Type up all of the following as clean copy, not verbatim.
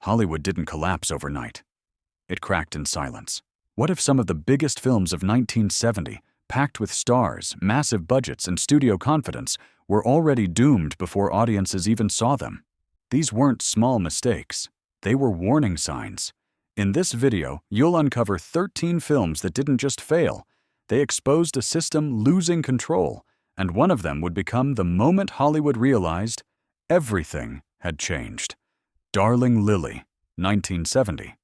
Hollywood didn't collapse overnight. It cracked in silence. What if some of the biggest films of 1970, packed with stars, massive budgets, and studio confidence, were already doomed before audiences even saw them? These weren't small mistakes. They were warning signs. In this video, you'll uncover 13 films that didn't just fail. They exposed a system losing control, and one of them would become the moment Hollywood realized everything had changed. Darling Lily, 1970.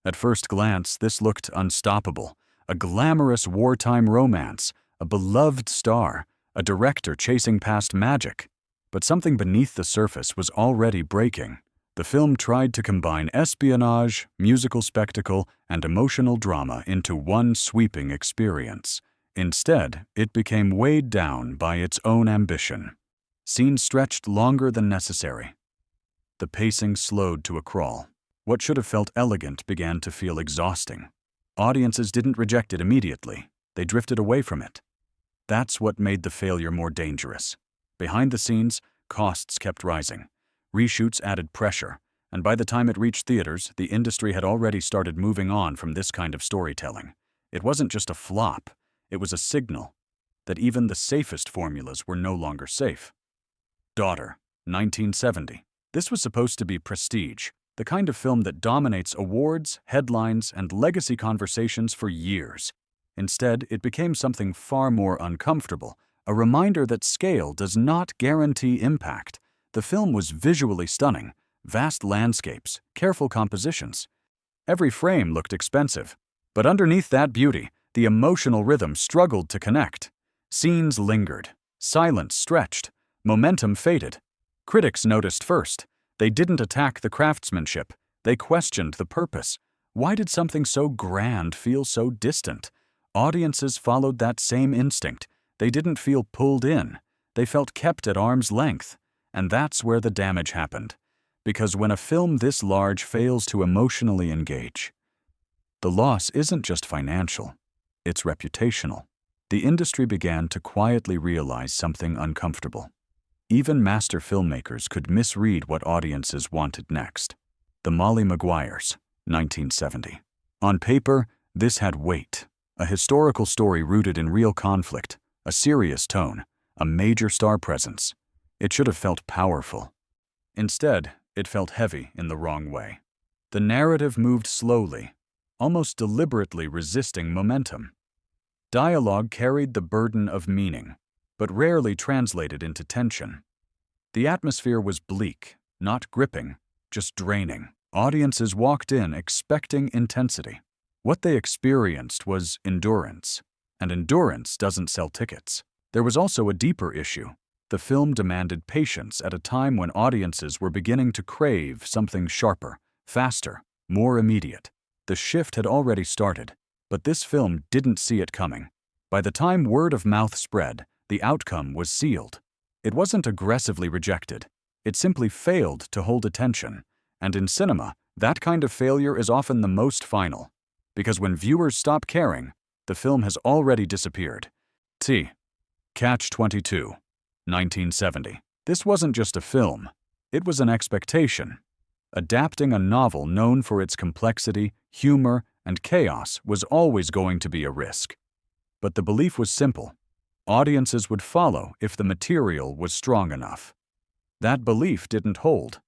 At first glance, this looked unstoppable. A glamorous wartime romance, a beloved star, a director chasing past magic. But something beneath the surface was already breaking. The film tried to combine espionage, musical spectacle, and emotional drama into one sweeping experience. Instead, it became weighed down by its own ambition. Scenes stretched longer than necessary. The pacing slowed to a crawl. What should have felt elegant began to feel exhausting. Audiences didn't reject it immediately. They drifted away from it. That's what made the failure more dangerous. Behind the scenes, costs kept rising. Reshoots added pressure, and by the time it reached theaters, the industry had already started moving on from this kind of storytelling. It wasn't just a flop, it was a signal that even the safest formulas were no longer safe. Daughter, 1970. This was supposed to be prestige, the kind of film that dominates awards, headlines, and legacy conversations for years. Instead, it became something far more uncomfortable, a reminder that scale does not guarantee impact. The film was visually stunning, vast landscapes, careful compositions. Every frame looked expensive, but underneath that beauty, the emotional rhythm struggled to connect. Scenes lingered, silence stretched, momentum faded. Critics noticed first. They didn't attack the craftsmanship. They questioned the purpose. Why did something so grand feel so distant? Audiences followed that same instinct. They didn't feel pulled in. They felt kept at arm's length. And that's where the damage happened. Because when a film this large fails to emotionally engage, the loss isn't just financial, it's reputational. The industry began to quietly realize something uncomfortable. Even master filmmakers could misread what audiences wanted next. The Molly Maguires, 1970. On paper, this had weight. A historical story rooted in real conflict, a serious tone, a major star presence. It should have felt powerful. Instead, it felt heavy in the wrong way. The narrative moved slowly, almost deliberately resisting momentum. Dialogue carried the burden of meaning, but rarely translated into tension. The atmosphere was bleak, not gripping, just draining. Audiences walked in expecting intensity. What they experienced was endurance, and endurance doesn't sell tickets. There was also a deeper issue. The film demanded patience at a time when audiences were beginning to crave something sharper, faster, more immediate. The shift had already started, but this film didn't see it coming. By the time word of mouth spread, the outcome was sealed. It wasn't aggressively rejected. It simply failed to hold attention. And in cinema, that kind of failure is often the most final. Because when viewers stop caring, the film has already disappeared. Catch-22, 1970. This wasn't just a film. It was an expectation. Adapting a novel known for its complexity, humor, and chaos was always going to be a risk. But the belief was simple. Audiences would follow if the material was strong enough. That belief didn't hold.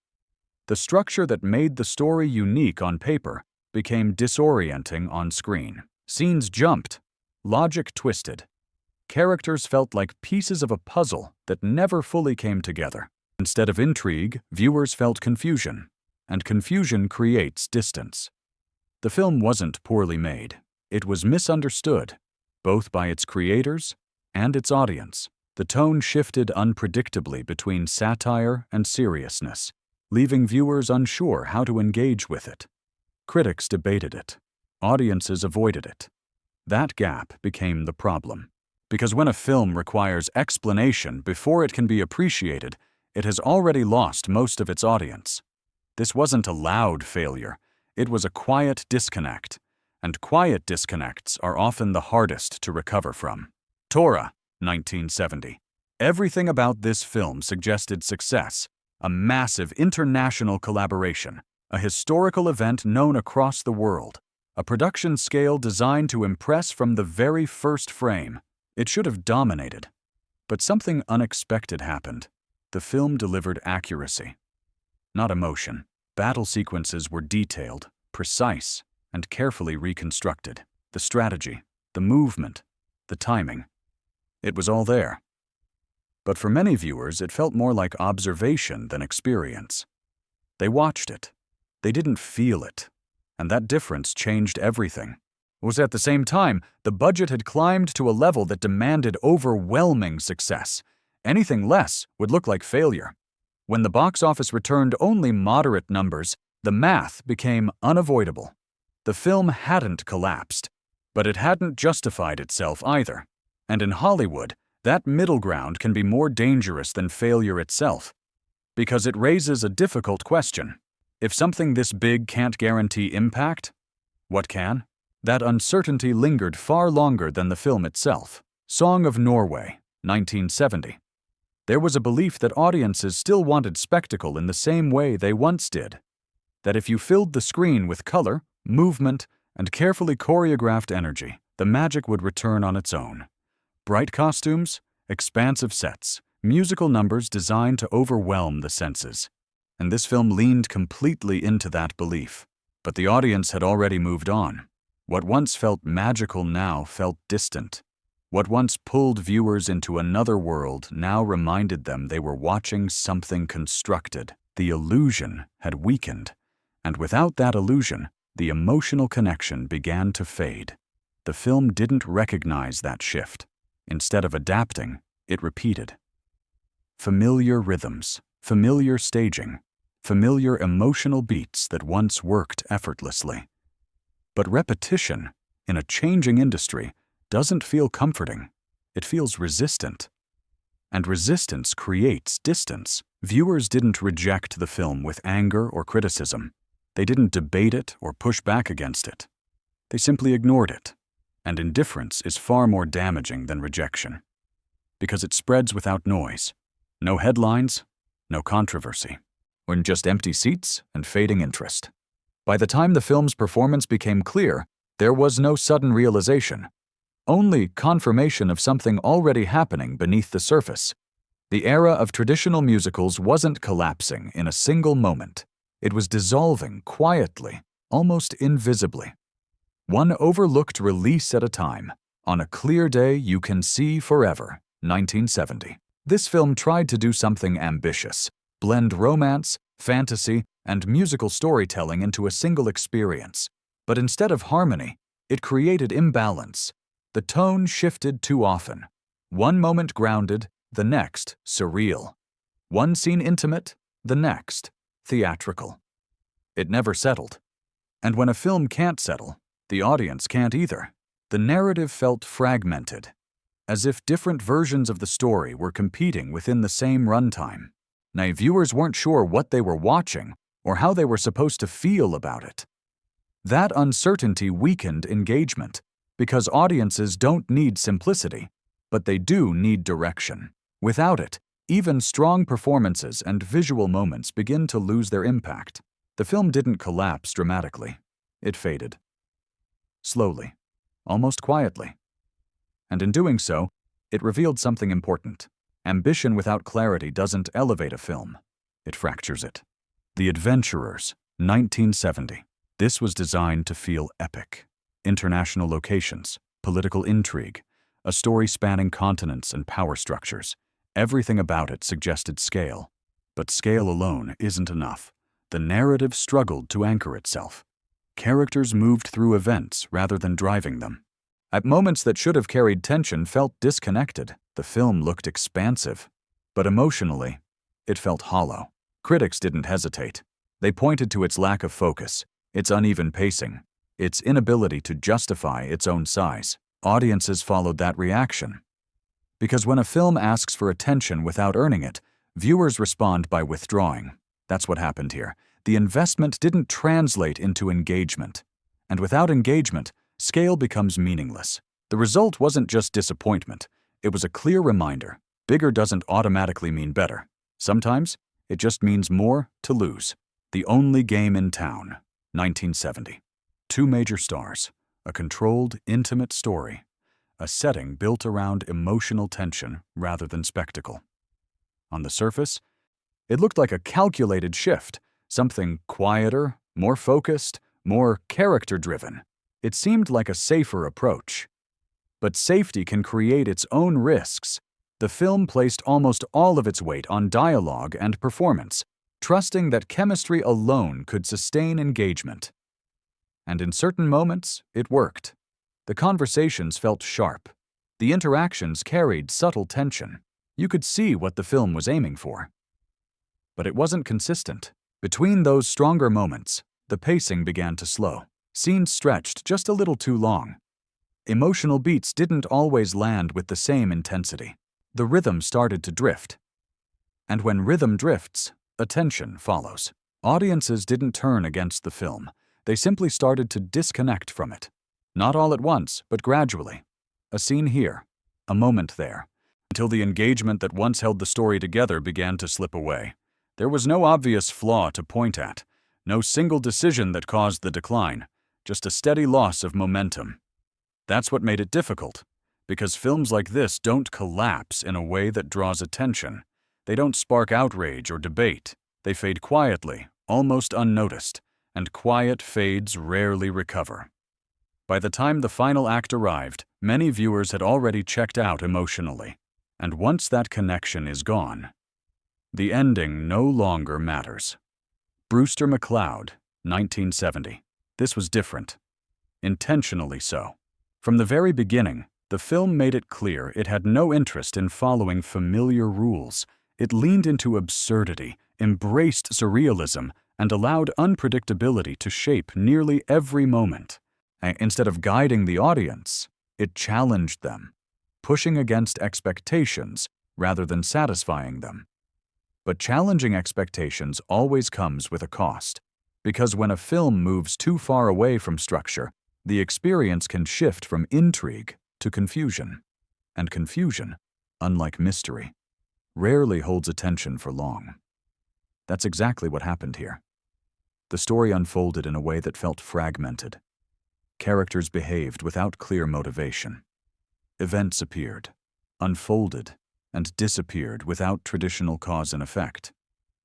The structure that made the story unique on paper became disorienting on screen. Scenes jumped, logic twisted. Characters felt like pieces of a puzzle that never fully came together. Instead of intrigue, viewers felt confusion, and confusion creates distance. The film wasn't poorly made. It was misunderstood, both by its creators and its audience. The tone shifted unpredictably between satire and seriousness, leaving viewers unsure how to engage with it. Critics debated it. Audiences avoided it. That gap became the problem. Because when a film requires explanation before it can be appreciated, it has already lost most of its audience. This wasn't a loud failure. It was a quiet disconnect. And quiet disconnects are often the hardest to recover from. Tora, 1970. Everything about this film suggested success, a massive international collaboration, a historical event known across the world, a production scale designed to impress from the very first frame. It should have dominated. But something unexpected happened. The film delivered accuracy, not emotion. Battle sequences were detailed, precise, and carefully reconstructed. The strategy, the movement, the timing. It was all there. But for many viewers, it felt more like observation than experience. They watched it. They didn't feel it. And that difference changed everything. It was at the same time, the budget had climbed to a level that demanded overwhelming success. Anything less would look like failure. When the box office returned only moderate numbers, the math became unavoidable. The film hadn't collapsed, but it hadn't justified itself either. And in Hollywood, that middle ground can be more dangerous than failure itself, because it raises a difficult question. If something this big can't guarantee impact, what can? That uncertainty lingered far longer than the film itself. Song of Norway, 1970. There was a belief that audiences still wanted spectacle in the same way they once did. That if you filled the screen with color, movement, and carefully choreographed energy, the magic would return on its own. Bright costumes, expansive sets, musical numbers designed to overwhelm the senses. And this film leaned completely into that belief. But the audience had already moved on. What once felt magical now felt distant. What once pulled viewers into another world now reminded them they were watching something constructed. The illusion had weakened, and without that illusion, the emotional connection began to fade. The film didn't recognize that shift. Instead of adapting, it repeated. Familiar rhythms, familiar staging, familiar emotional beats that once worked effortlessly. But repetition, in a changing industry, doesn't feel comforting. It feels resistant. And resistance creates distance. Viewers didn't reject the film with anger or criticism. They didn't debate it or push back against it. They simply ignored it. And indifference is far more damaging than rejection, because it spreads without noise. No headlines, no controversy, or just empty seats and fading interest. By the time the film's performance became clear, there was no sudden realization, only confirmation of something already happening beneath the surface. The era of traditional musicals wasn't collapsing in a single moment. It was dissolving quietly, almost invisibly. One overlooked release at a time. On a Clear Day You Can See Forever, 1970. This film tried to do something ambitious, blend romance, fantasy, and musical storytelling into a single experience. But instead of harmony, it created imbalance. The tone shifted too often. One moment grounded, the next surreal. One scene intimate, the next theatrical. It never settled. And when a film can't settle, the audience can't either. The narrative felt fragmented, as if different versions of the story were competing within the same runtime. Now, viewers weren't sure what they were watching or how they were supposed to feel about it. That uncertainty weakened engagement, because audiences don't need simplicity, but they do need direction. Without it, even strong performances and visual moments begin to lose their impact. The film didn't collapse dramatically. It faded. Slowly, almost quietly. And in doing so, it revealed something important. Ambition without clarity doesn't elevate a film. It fractures it. The Adventurers, 1970. This was designed to feel epic. International locations, political intrigue, a story spanning continents and power structures. Everything about it suggested scale. But scale alone isn't enough. The narrative struggled to anchor itself. Characters moved through events rather than driving them. At moments that should have carried tension felt disconnected. The film looked expansive. But emotionally, it felt hollow. Critics didn't hesitate. They pointed to its lack of focus, its uneven pacing, its inability to justify its own size. Audiences followed that reaction. Because when a film asks for attention without earning it, viewers respond by withdrawing. That's what happened here. The investment didn't translate into engagement. And without engagement, scale becomes meaningless. The result wasn't just disappointment. It was a clear reminder. Bigger doesn't automatically mean better. Sometimes, it just means more to lose. The Only Game in Town, 1970. Two major stars, a controlled, intimate story, a setting built around emotional tension rather than spectacle. On the surface, it looked like a calculated shift, something quieter, more focused, more character-driven. It seemed like a safer approach. But safety can create its own risks. The film placed almost all of its weight on dialogue and performance, trusting that chemistry alone could sustain engagement. And in certain moments, it worked. The conversations felt sharp. The interactions carried subtle tension. You could see what the film was aiming for. But it wasn't consistent. Between those stronger moments, the pacing began to slow. Scenes stretched just a little too long. Emotional beats didn't always land with the same intensity. The rhythm started to drift. And when rhythm drifts, attention follows. Audiences didn't turn against the film. They simply started to disconnect from it. Not all at once, but gradually. A scene here, a moment there, until the engagement that once held the story together began to slip away. There was no obvious flaw to point at, no single decision that caused the decline, just a steady loss of momentum. That's what made it difficult, because films like this don't collapse in a way that draws attention. They don't spark outrage or debate. They fade quietly, almost unnoticed, and quiet fades rarely recover. By the time the final act arrived, many viewers had already checked out emotionally. And once that connection is gone, the ending no longer matters. Brewster McCloud, 1970. This was different. Intentionally so. From the very beginning, the film made it clear it had no interest in following familiar rules. It leaned into absurdity, embraced surrealism, and allowed unpredictability to shape nearly every moment. Instead of guiding the audience, it challenged them, pushing against expectations rather than satisfying them. But challenging expectations always comes with a cost, because when a film moves too far away from structure, the experience can shift from intrigue to confusion. And confusion, unlike mystery, rarely holds attention for long. That's exactly what happened here. The story unfolded in a way that felt fragmented. Characters behaved without clear motivation. Events appeared, unfolded, and disappeared without traditional cause and effect.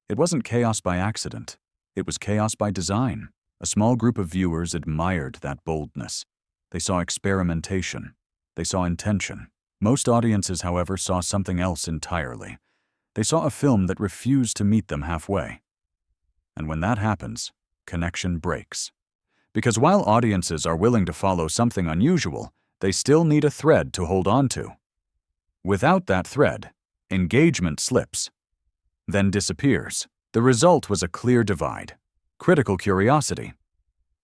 It wasn't chaos by accident. It was chaos by design. A small group of viewers admired that boldness. They saw experimentation. They saw intention. Most audiences, however, saw something else entirely. They saw a film that refused to meet them halfway. And when that happens, connection breaks. Because while audiences are willing to follow something unusual, they still need a thread to hold on to. Without that thread, engagement slips, then disappears. The result was a clear divide: critical curiosity,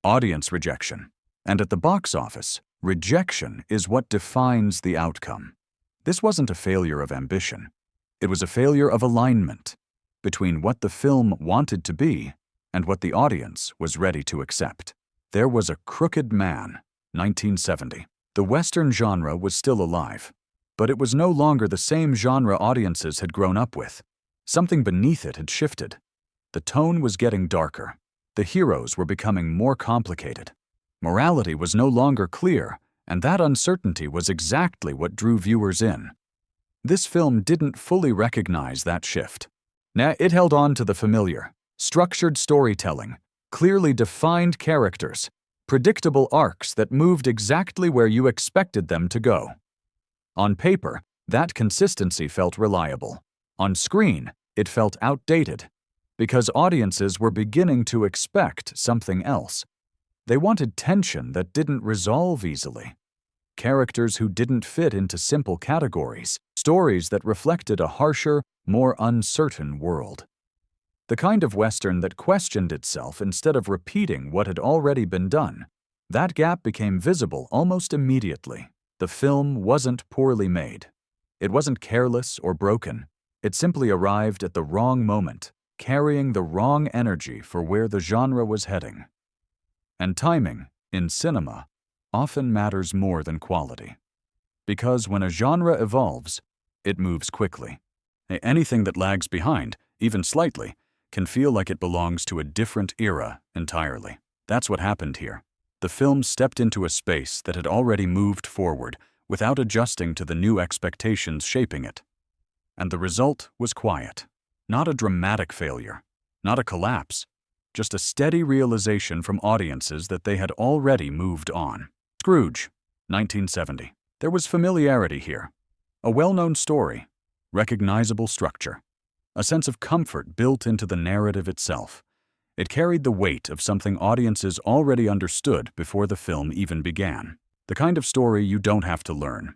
audience rejection. And at the box office, rejection is what defines the outcome. This wasn't a failure of ambition. It was a failure of alignment between what the film wanted to be and what the audience was ready to accept. There was A Crooked Man, 1970. The Western genre was still alive, but it was no longer the same genre audiences had grown up with. Something beneath it had shifted. The tone was getting darker. The heroes were becoming more complicated. Morality was no longer clear, and that uncertainty was exactly what drew viewers in. This film didn't fully recognize that shift. It held on to the familiar: structured storytelling, clearly defined characters, predictable arcs that moved exactly where you expected them to go. On paper, that consistency felt reliable. On screen, it felt outdated, because audiences were beginning to expect something else. They wanted tension that didn't resolve easily, characters who didn't fit into simple categories, stories that reflected a harsher, more uncertain world. The kind of Western that questioned itself instead of repeating what had already been done. That gap became visible almost immediately. The film wasn't poorly made. It wasn't careless or broken. It simply arrived at the wrong moment, carrying the wrong energy for where the genre was heading. And timing, in cinema, often matters more than quality. Because when a genre evolves, it moves quickly. Anything that lags behind, even slightly, can feel like it belongs to a different era entirely. That's what happened here. The film stepped into a space that had already moved forward without adjusting to the new expectations shaping it. And the result was quiet. Not a dramatic failure, not a collapse, just a steady realization from audiences that they had already moved on. Scrooge, 1970. There was familiarity here. A well-known story, recognizable structure, a sense of comfort built into the narrative itself. It carried the weight of something audiences already understood before the film even began. The kind of story you don't have to learn.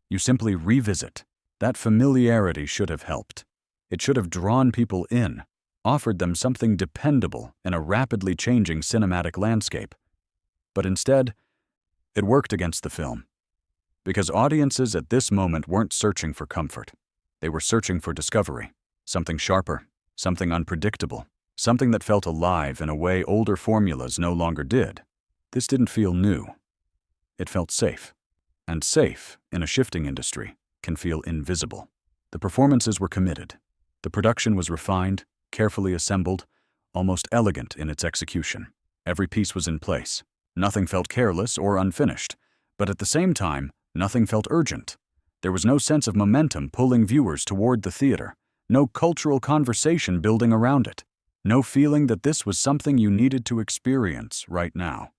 You simply revisit. That familiarity should have helped. It should have drawn people in, offered them something dependable in a rapidly changing cinematic landscape. But instead, it worked against the film. Because audiences at this moment weren't searching for comfort. They were searching for discovery. Something sharper, something unpredictable, something that felt alive in a way older formulas no longer did. This didn't feel new. It felt safe. And safe, in a shifting industry, can feel invisible. The performances were committed. The production was refined, carefully assembled, almost elegant in its execution. Every piece was in place. Nothing felt careless or unfinished, but at the same time, nothing felt urgent. There was no sense of momentum pulling viewers toward the theater, no cultural conversation building around it, no feeling that this was something you needed to experience right now.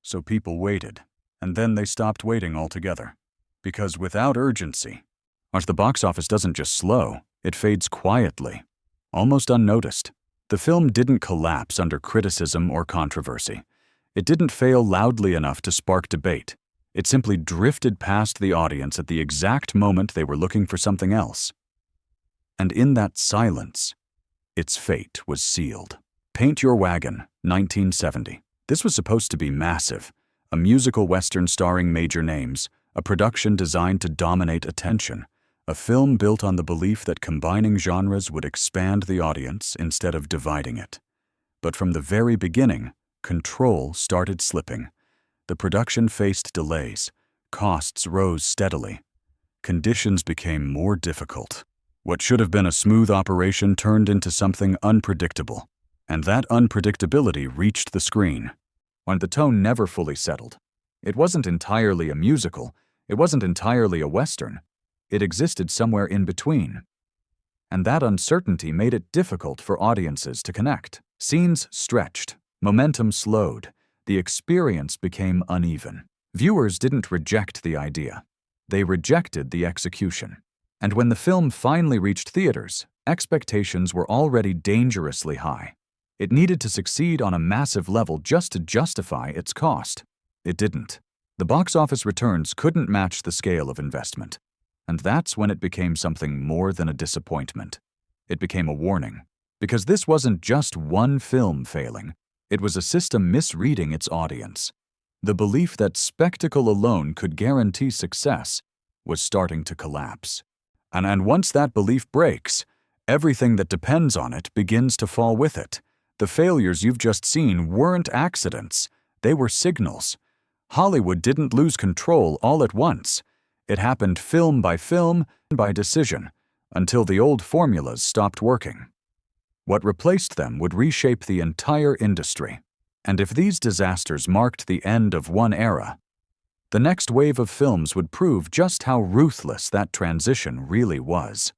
So people waited, and then they stopped waiting altogether. Because without urgency, the box office doesn't just slow, it fades quietly, almost unnoticed. The film didn't collapse under criticism or controversy. It didn't fail loudly enough to spark debate. It simply drifted past the audience at the exact moment they were looking for something else. And in that silence, its fate was sealed. Paint Your Wagon, 1970. This was supposed to be massive, a musical western starring major names, a production designed to dominate attention, a film built on the belief that combining genres would expand the audience instead of dividing it. But from the very beginning, control started slipping. The production faced delays. Costs rose steadily. Conditions became more difficult. What should have been a smooth operation turned into something unpredictable. And that unpredictability reached the screen. When the tone never fully settled. It wasn't entirely a musical. It wasn't entirely a western. It existed somewhere in between. And that uncertainty made it difficult for audiences to connect. Scenes stretched. Momentum slowed. The experience became uneven. Viewers didn't reject the idea. They rejected the execution. And when the film finally reached theaters, expectations were already dangerously high. It needed to succeed on a massive level just to justify its cost. It didn't. The box office returns couldn't match the scale of investment. And that's when it became something more than a disappointment. It became a warning. Because this wasn't just one film failing. It was a system misreading its audience. The belief that spectacle alone could guarantee success was starting to collapse. And once that belief breaks, everything that depends on it begins to fall with it. The failures you've just seen weren't accidents. They were signals. Hollywood didn't lose control all at once. It happened film by decision, until the old formulas stopped working. What replaced them would reshape the entire industry. And if these disasters marked the end of one era, the next wave of films would prove just how ruthless that transition really was.